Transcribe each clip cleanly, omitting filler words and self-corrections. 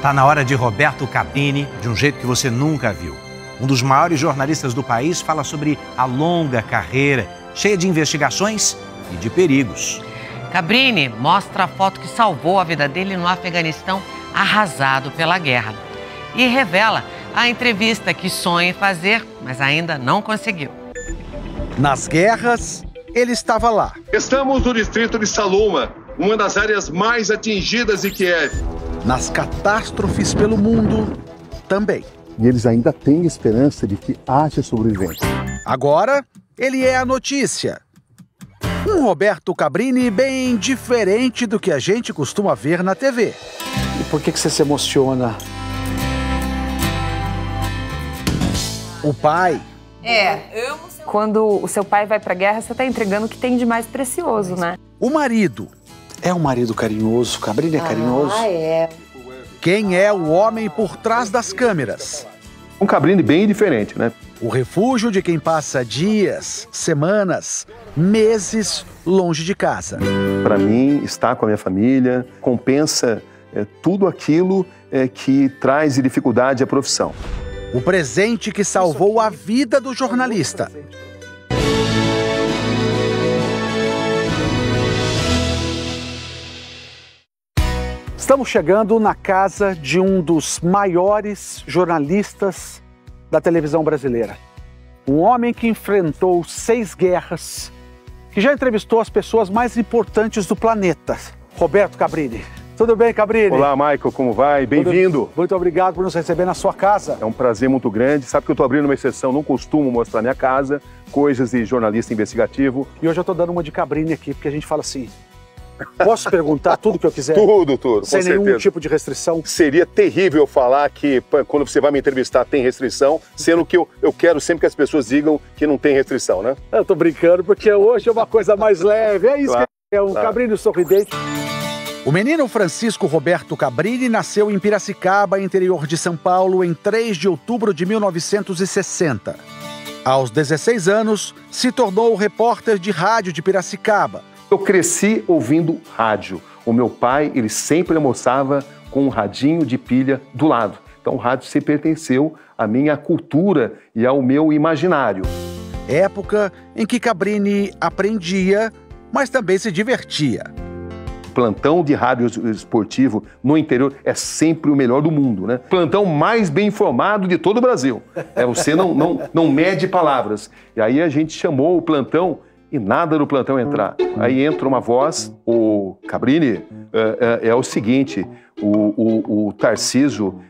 Tá na hora de Roberto Cabrini, de um jeito que você nunca viu. Um dos maiores jornalistas do país fala sobre a longa carreira, cheia de investigações e de perigos. Cabrini mostra a foto que salvou a vida dele no Afeganistão, arrasado pela guerra. E revela a entrevista que sonha em fazer, mas ainda não conseguiu. Nas guerras, ele estava lá. Estamos no distrito de Saluma, uma das áreas mais atingidas de Kiev. Nas catástrofes pelo mundo, também. E eles ainda têm esperança de que haja sobreviventes. Agora, ele é a notícia. Um Roberto Cabrini bem diferente do que a gente costuma ver na TV. E por que você se emociona? O pai. Quando o seu pai vai pra guerra, você tá entregando o que tem de mais precioso, né? O marido. É um marido carinhoso, Cabrini é carinhoso. É. Quem é o homem por trás das câmeras? Um Cabrini bem diferente, né? O refúgio de quem passa dias, semanas, meses longe de casa. Para mim, estar com a minha família compensa tudo aquilo que traz de dificuldade à profissão. O presente que salvou a vida do jornalista. Estamos chegando na casa de um dos maiores jornalistas da televisão brasileira. Um homem que enfrentou 6 guerras, que já entrevistou as pessoas mais importantes do planeta. Roberto Cabrini. Tudo bem, Cabrini? Olá, Michael, como vai? Bem-vindo. Muito obrigado por nos receber na sua casa. É um prazer muito grande. Sabe que eu estou abrindo uma exceção, não costumo mostrar minha casa, coisas de jornalista investigativo. E hoje eu estou dando uma de Cabrini aqui, porque a gente fala assim... Posso perguntar tudo que eu quiser? Tudo, sem com nenhum certeza. tipo de restrição? Seria terrível falar que quando você vai me entrevistar tem restrição, sendo que eu quero sempre que as pessoas digam que não tem restrição, né? Eu tô brincando, porque hoje é uma coisa mais leve. É isso Claro, que é um claro. Cabrini sorridente. O menino Francisco Roberto Cabrini nasceu em Piracicaba, interior de São Paulo, em 3 de outubro de 1960. Aos 16 anos, se tornou repórter de rádio de Piracicaba. Eu cresci ouvindo rádio. O meu pai, ele sempre almoçava com um radinho de pilha do lado. Então o rádio sempre pertenceu à minha cultura e ao meu imaginário. Época em que Cabrini aprendia, mas também se divertia. Plantão de rádio esportivo no interior é sempre o melhor do mundo, né? Plantão mais bem informado de todo o Brasil. Você não mede palavras. E aí a gente chamou o plantão e nada do plantão entrar. Aí entra uma voz, o Cabrini, é o seguinte, o Tarcísio,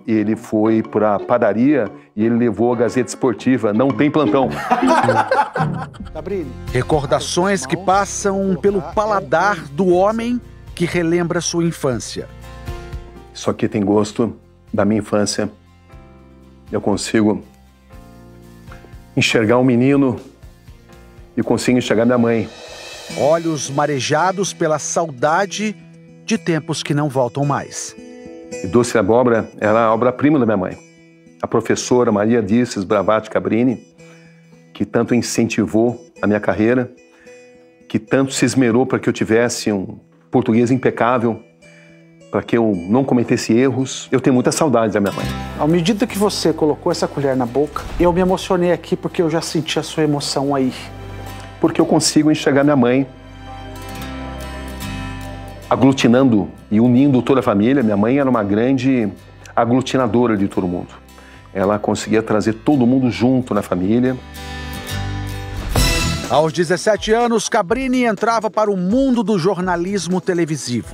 ele foi para a padaria e ele levou a Gazeta Esportiva, não tem plantão. Recordações que passam pelo paladar do homem que relembra sua infância. Isso aqui tem gosto da minha infância. Eu consigo enxergar um menino e consigo enxergar minha mãe. Olhos marejados pela saudade de tempos que não voltam mais. E Doce Abóbora era a obra-prima da minha mãe. A professora Maria Dirces Bravatti Cabrini, que tanto incentivou a minha carreira, que tanto se esmerou para que eu tivesse um português impecável, para que eu não cometesse erros. Eu tenho muita saudade da minha mãe. À medida que você colocou essa colher na boca, eu me emocionei aqui porque eu já senti a sua emoção aí. Porque eu consigo enxergar minha mãe aglutinando e unindo toda a família. Minha mãe era uma grande aglutinadora de todo mundo. Ela conseguia trazer todo mundo junto na família. Aos 17 anos, Cabrini entrava para o mundo do jornalismo televisivo.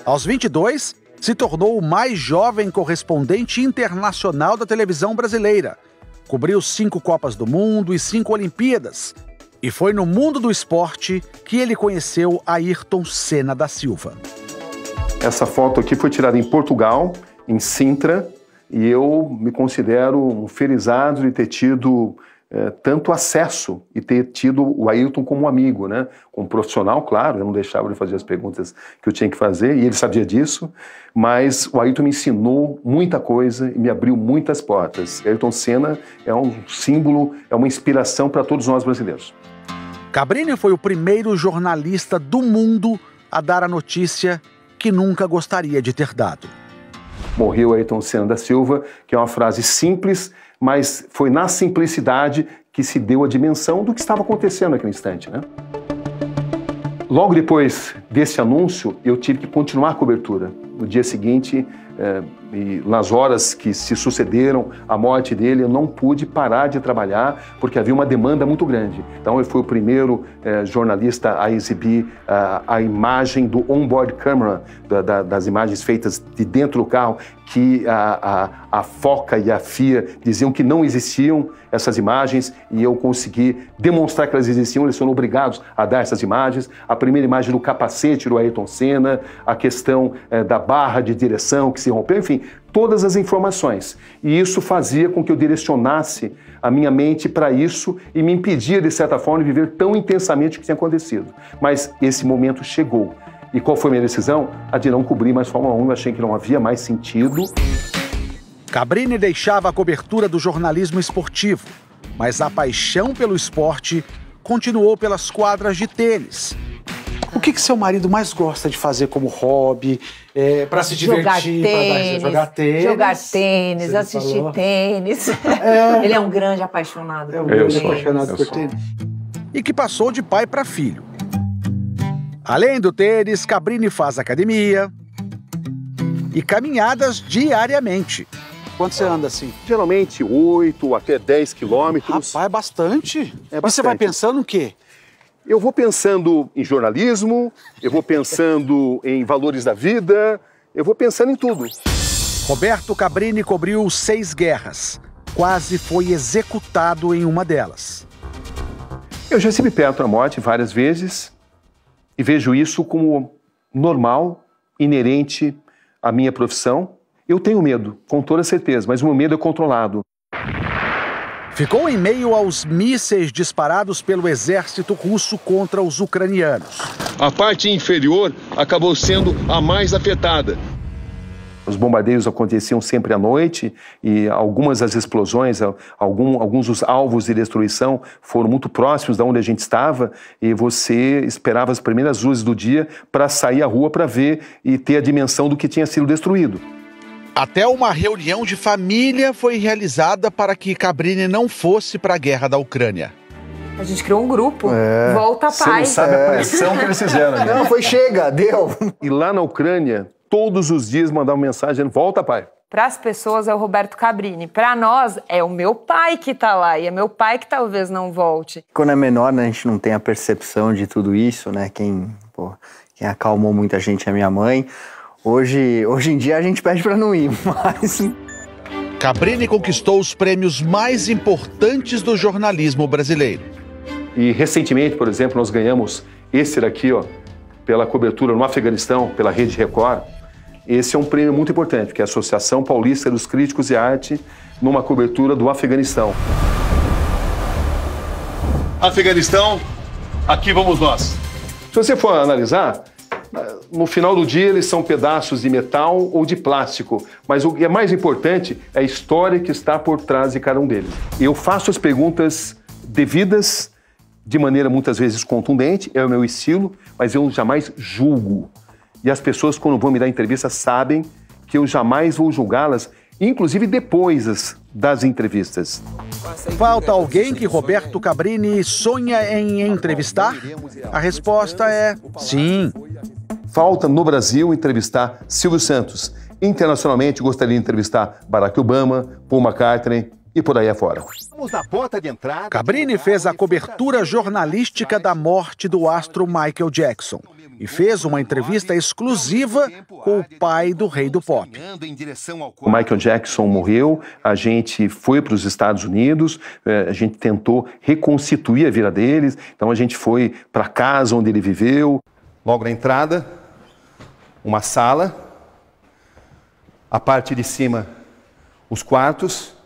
Aos 22, se tornou o mais jovem correspondente internacional da televisão brasileira. Cobriu 5 Copas do Mundo e 5 Olimpíadas. E foi no mundo do esporte que ele conheceu Ayrton Senna da Silva. Essa foto aqui foi tirada em Portugal, em Sintra, e eu me considero um felizardo de ter tido tanto acesso e ter tido o Ayrton como amigo, né? Como profissional, claro, eu não deixava de fazer as perguntas que eu tinha que fazer, e ele sabia disso, mas o Ayrton me ensinou muita coisa e me abriu muitas portas. Ayrton Senna é um símbolo, é uma inspiração para todos nós brasileiros. Cabrini foi o primeiro jornalista do mundo a dar a notícia que nunca gostaria de ter dado. morreu Ayrton Senna da Silva, que é uma frase simples, mas foi na simplicidade que se deu a dimensão do que estava acontecendo naquele instante, né? Logo depois desse anúncio, eu tive que continuar a cobertura. No dia seguinte, e nas horas que se sucederam a morte dele, eu não pude parar de trabalhar porque havia uma demanda muito grande. Então eu fui o primeiro jornalista a exibir a imagem do onboard camera, das imagens feitas de dentro do carro, que a FOCA e a FIA diziam que não existiam essas imagens, e eu consegui demonstrar que elas existiam. Eles foram obrigados a dar essas imagens. A primeira imagem do capacete do Ayrton Senna, a questão da barra de direção que se rompeu, enfim, todas as informações. E isso fazia com que eu direcionasse a minha mente para isso e me impedia, de certa forma, de viver tão intensamente o que tinha acontecido. Mas esse momento chegou. E qual foi a minha decisão? A de não cobrir mais Fórmula 1. Eu achei que não havia mais sentido. Cabrini deixava a cobertura do jornalismo esportivo, mas a paixão pelo esporte continuou pelas quadras de tênis. O que seu marido mais gosta de fazer como hobby, para se divertir? Jogar tênis, assistir tênis. Ele é um grande apaixonado por tênis. Eu sou apaixonado por tênis. E que passou de pai para filho. Além do tênis, Cabrini faz academia e caminhadas diariamente. Quanto você anda assim? Geralmente 8 até 10 quilômetros. Rapaz, é bastante. E você vai pensando o quê? Eu vou pensando em jornalismo, eu vou pensando em valores da vida, eu vou pensando em tudo. Roberto Cabrini cobriu 6 guerras. Quase foi executado em uma delas. Eu já estive perto da morte várias vezes e vejo isso como normal, inerente à minha profissão. Eu tenho medo, com toda certeza, mas o meu medo é controlado. Ficou em meio aos mísseis disparados pelo exército russo contra os ucranianos. A parte inferior acabou sendo a mais afetada. Os bombardeios aconteciam sempre à noite e algumas das explosões, alguns dos alvos de destruição foram muito próximos de onde a gente estava, e você esperava as primeiras luzes do dia para sair à rua para ver e ter a dimensão do que tinha sido destruído. Até uma reunião de família foi realizada para que Cabrini não fosse para a guerra da Ucrânia. A gente criou um grupo, Volta Pai. Você não sabe a pressão que eles fizeram. Né? Não, foi chega, deu. E lá na Ucrânia, todos os dias mandavam mensagem dizendo, volta pai. Para as pessoas é o Roberto Cabrini. Para nós é o meu pai que está lá e é meu pai que talvez não volte. Quando é menor, né, a gente não tem a percepção de tudo isso, né? Quem acalmou muita gente é minha mãe. Hoje em dia a gente pede para não ir, mas... Cabrini conquistou os prêmios mais importantes do jornalismo brasileiro. E recentemente, por exemplo, nós ganhamos esse daqui, ó, pela cobertura no Afeganistão, pela Rede Record. Esse é um prêmio muito importante, que é a Associação Paulista dos Críticos de Arte, numa cobertura do Afeganistão. Afeganistão, aqui vamos nós. Se você for analisar, no final do dia eles são pedaços de metal ou de plástico, mas o que é mais importante é a história que está por trás de cada um deles. Eu faço as perguntas devidas, de maneira muitas vezes contundente, é o meu estilo, mas eu jamais julgo. E as pessoas, quando vão me dar entrevista, sabem que eu jamais vou julgá-las, inclusive depois das entrevistas. Falta alguém que Roberto Cabrini sonha em entrevistar? A resposta é sim. Falta no Brasil entrevistar Silvio Santos. Internacionalmente, gostaria de entrevistar Barack Obama, Paul McCartney e por aí afora. Cabrini fez a cobertura jornalística da morte do astro Michael Jackson e fez uma entrevista exclusiva com o pai do rei do pop. O Michael Jackson morreu, a gente foi para os Estados Unidos, a gente tentou reconstituir a vida deles, então a gente foi para a casa onde ele viveu. Logo na entrada, uma sala, a parte de cima, os quartos.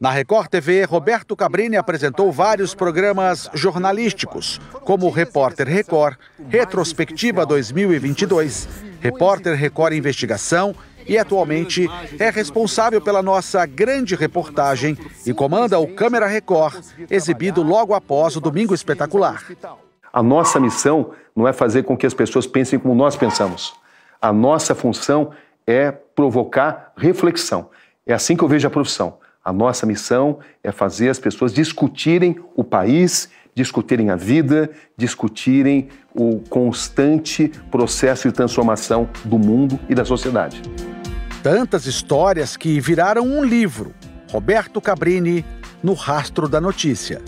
Na Record TV, Roberto Cabrini apresentou vários programas jornalísticos, como Repórter Record, Retrospectiva 2022, Repórter Record Investigação e atualmente é responsável pela nossa grande reportagem e comanda o Câmera Record, exibido logo após o Domingo Espetacular. A nossa missão não é fazer com que as pessoas pensem como nós pensamos. A nossa função é provocar reflexão. É assim que eu vejo a profissão. A nossa missão é fazer as pessoas discutirem o país, discutirem a vida, discutirem o constante processo de transformação do mundo e da sociedade. Tantas histórias que viraram um livro. Roberto Cabrini, No Rastro da Notícia.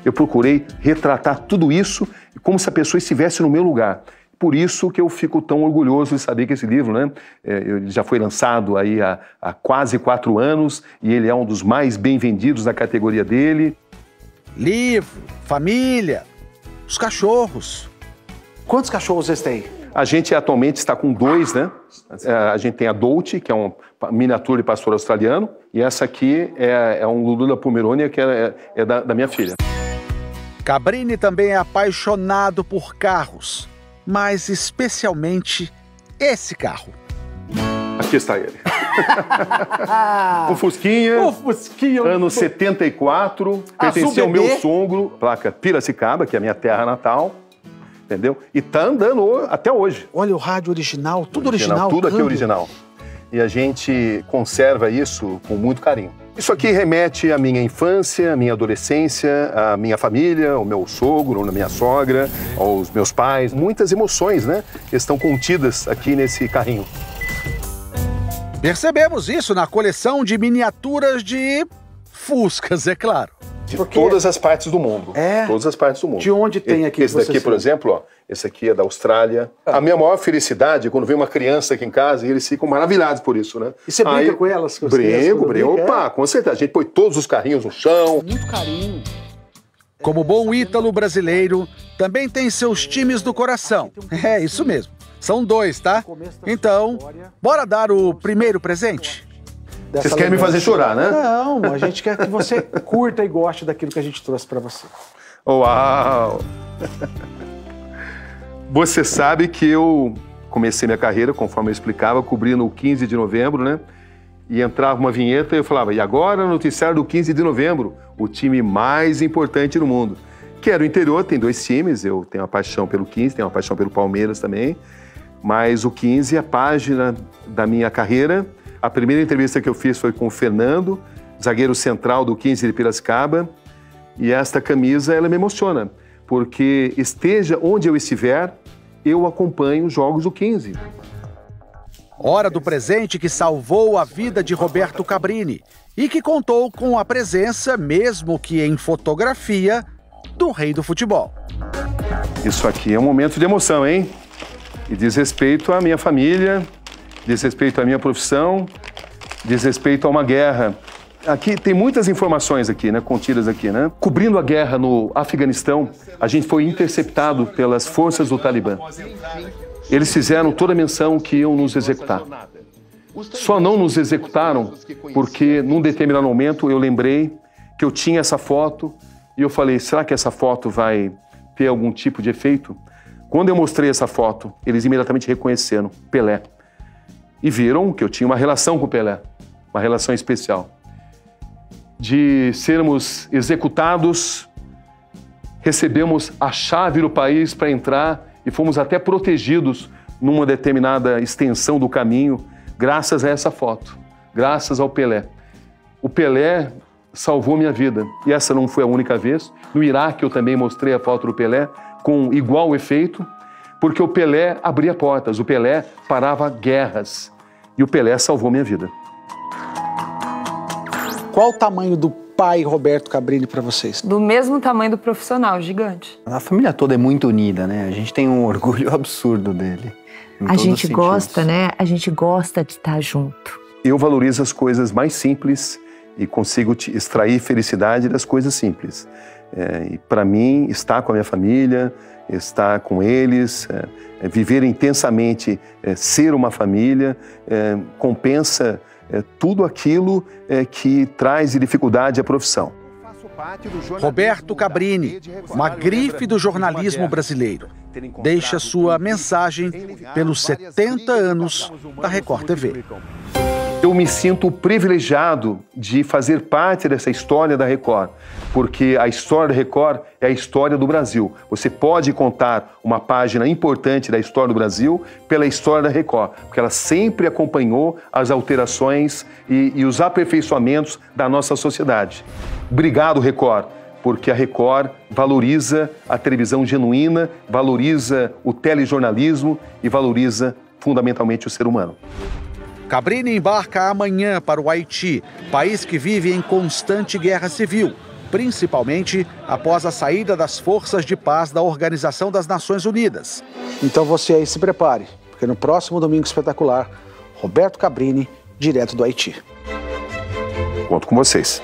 Eu procurei retratar tudo isso como se a pessoa estivesse no meu lugar. Por isso que eu fico tão orgulhoso de saber que esse livro, né, ele já foi lançado aí há quase 4 anos e ele é um dos mais bem vendidos da categoria dele. Livro, família, os cachorros. Quantos cachorros vocês têm? A gente atualmente está com 2, né? A gente tem a Dolce, que é um miniatura de pastor australiano, e essa aqui é um Lulu da Pomerânia, que é da minha filha. Cabrini também é apaixonado por carros, mas especialmente esse carro. Aqui está ele. O Fusquinha, ano 74, pertencia ao meu sogro, placa Piracicaba, que é a minha terra natal, entendeu? E tá andando até hoje. Olha o rádio original, tudo original. Tudo aqui é original. E a gente conserva isso com muito carinho. Isso aqui remete à minha infância, à minha adolescência, à minha família, ao meu sogro, à minha sogra, aos meus pais. Muitas emoções, né, estão contidas aqui nesse carrinho. Percebemos isso na coleção de miniaturas de Fuscas, é claro. De todas as partes do mundo. Todas as partes do mundo. De onde tem aqui? Esse daqui, por exemplo, ó, esse aqui é da Austrália. A minha maior felicidade é quando vem uma criança aqui em casa e eles ficam maravilhados por isso, né? E você brinca com elas? Brinco. Opa, com certeza. A gente põe todos os carrinhos no chão. Muito carinho. Como bom ítalo brasileiro, também tem seus times do coração. É, isso mesmo. São 2, tá? Então, bora dar o primeiro presente? Vocês querem me fazer chorar, né? Não, a gente quer que você curta e goste daquilo que a gente trouxe pra você. Uau! Você sabe que eu comecei minha carreira, conforme eu explicava, cobrindo o 15 de novembro, né? E entrava uma vinheta e eu falava, e agora o noticiário do 15 de novembro, o time mais importante do mundo. Que era o interior, tem 2 times, eu tenho uma paixão pelo 15, tenho uma paixão pelo Palmeiras também, mas o 15 é a página da minha carreira. A primeira entrevista que eu fiz foi com o Fernando, zagueiro central do 15 de Piracicaba, e esta camisa, ela me emociona, porque esteja onde eu estiver, eu acompanho os jogos do 15. Hora do presente que salvou a vida de Roberto Cabrini e que contou com a presença, mesmo que em fotografia, do rei do futebol. Isso aqui é um momento de emoção, hein? E diz respeito à minha família, diz respeito à minha profissão, diz respeito a uma guerra. Aqui tem muitas informações aqui, né, contidas aqui, né? Cobrindo a guerra no Afeganistão, a gente foi interceptado pelas forças do Talibã. Eles fizeram toda a menção que iam nos executar. Só não nos executaram porque, num determinado momento, eu lembrei que eu tinha essa foto e eu falei, será que essa foto vai ter algum tipo de efeito? Quando eu mostrei essa foto, eles imediatamente reconheceram Pelé. E viram que eu tinha uma relação com o Pelé, uma relação especial. De sermos executados, recebemos a chave do país para entrar e fomos até protegidos numa determinada extensão do caminho, graças a essa foto, graças ao Pelé. O Pelé salvou minha vida, e essa não foi a única vez. No Iraque eu também mostrei a foto do Pelé, com igual efeito, porque o Pelé abria portas, o Pelé parava guerras, e o Pelé salvou minha vida. Qual o tamanho do pai Roberto Cabrini para vocês? Do mesmo tamanho do profissional, gigante. A família toda é muito unida, né? A gente tem um orgulho absurdo dele. A gente gosta, né? A gente gosta de estar junto. Eu valorizo as coisas mais simples e consigo extrair felicidade das coisas simples. E para mim, estar com a minha família, estar com eles, viver intensamente, ser uma família, compensa tudo aquilo que traz de dificuldade à profissão. Roberto Cabrini, uma grife do jornalismo brasileiro, deixa sua mensagem pelos 70 anos da Record TV. Eu me sinto privilegiado de fazer parte dessa história da Record, porque a história da Record é a história do Brasil. Você pode contar uma página importante da história do Brasil pela história da Record, porque ela sempre acompanhou as alterações e os aperfeiçoamentos da nossa sociedade. Obrigado, Record, porque a Record valoriza a televisão genuína, valoriza o telejornalismo e valoriza fundamentalmente o ser humano. Cabrini embarca amanhã para o Haiti, país que vive em constante guerra civil, principalmente após a saída das forças de paz da Organização das Nações Unidas. Então você aí se prepare, porque no próximo Domingo Espetacular, Roberto Cabrini, direto do Haiti. Conto com vocês.